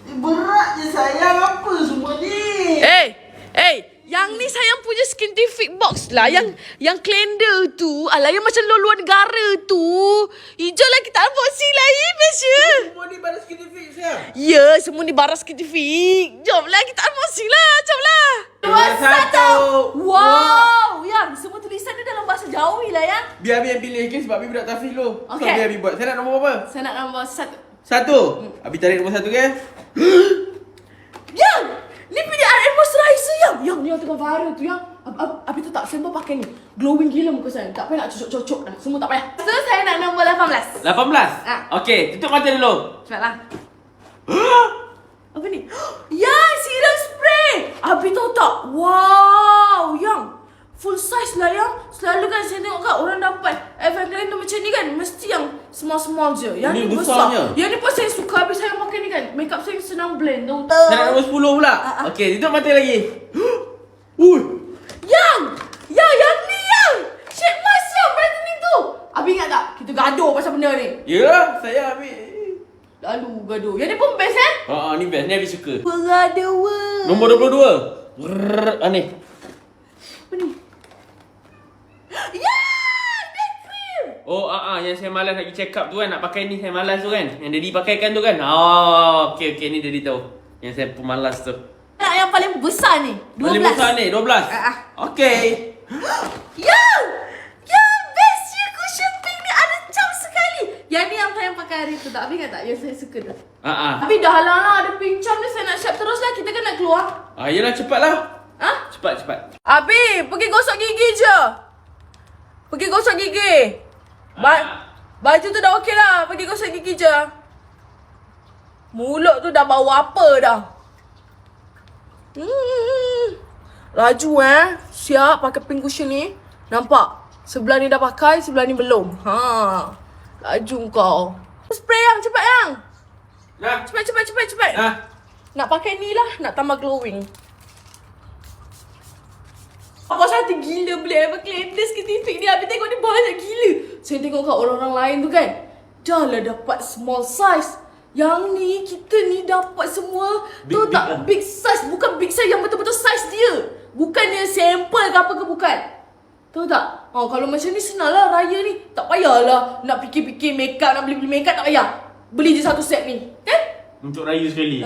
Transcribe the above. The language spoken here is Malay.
Berat je sayang, apa semua ni? Yang ni sayang punya scientific box lah. Yang kalender tu, alah yang macam luar negara tu. Hijau lah kita unboxing lah. Best je. Semua ni baru scientific sayang. Ya, semua ni barang scientific. Jom lah kita unboxing lah. Jom lah. 2, 1. Wow. Yang semua tulisan dia dalam bahasa Jawi lah yang. Biar Abi yang pilih, okay? Sebab Abi budak tafsir dulu. So, Okay. biar Abi buat. Saya nak nombor apa? Saya nak nombor 1. 1. Abi tarik nombor 1, okay? Yang! Ni PDRN moisturizer yang! Yang ni yang tengah viral tu yang. Abi tu tak, saya mau pakai ni. Glowing gila muka saya. Tak payah nak cocok-cocok dah. Semua tak payah. So, saya nak nombor 18. 18? Okay, tutup mata dulu. Cepatlah. Apa ni? Yang! Serum spray! Abi tahu tak? Wow! Yang! Full size lah yang. Selalu kan saya tengok kan orang dapat FM calendar macam ni kan. Mesti yang small-small je. Yang Ini ni besar. besarnya. Yang ni pun saya suka. Habis saya pakai ni kan. Makeup saya senang blend tau. Saya nak nombor 10 pula. Okay, tutup mata lagi. Ui! Yang ni yang. Shape mask yang brightening tu. Abi ingat tak? Kita gaduh pasal benda ni. Ya, saya ambil. Lalu gaduh. Yang ni pun best kan? Ni best. Ni Abi suka. Bergaduh. Nombor 22. Ni. Apa ni? Ya! Black cream. Yang saya malas nak pergi check up tu kan. Nak pakai ni saya malas tu kan. Yang Daddy pakaikan tu kan. Okay, ni Daddy tahu. Yang saya pemalas tu. Nak yang paling besar ni. 12. Paling besar ni, 12. Okay. Yang best je cushion pink ni ada cap sekali. Yang ni yang saya pakai hari tu tak. Abi ingat tak? Yang saya suka tu. Abi dah halang lah ada pink cap ni. Saya nak siap terus lah. Kita kan nak keluar. Yelah cepatlah. Cepat. Abi pergi gosok gigi je. Pergi gosok gigi. Baju tu dah okey lah. Pergi gosok gigi je. Mulut tu dah bau apa dah. Laju siap pakai pink cushion ni. Nampak? Sebelah ni dah pakai, sebelah ni belum. Laju kau. Spray yang cepat yang. Cepat. Nak pakai ni lah, nak tambah glowing. Apa satu gila beli calendar scientific ni. Habis tengok ni banyak gila. Saya tengok kat orang-orang lain tu kan. Dah lah dapat small size. Yang ni, kita ni dapat semua. Tahu tak? Big size. Bukan big size yang betul-betul size dia. Bukan dia sample ke apa ke bukan. Tahu tak? Kalau macam ni senang lah raya ni. Tak payahlah nak fikir-fikir makeup, nak beli-beli makeup tak payah. Beli je satu set ni. Kan? Untuk raya sekali.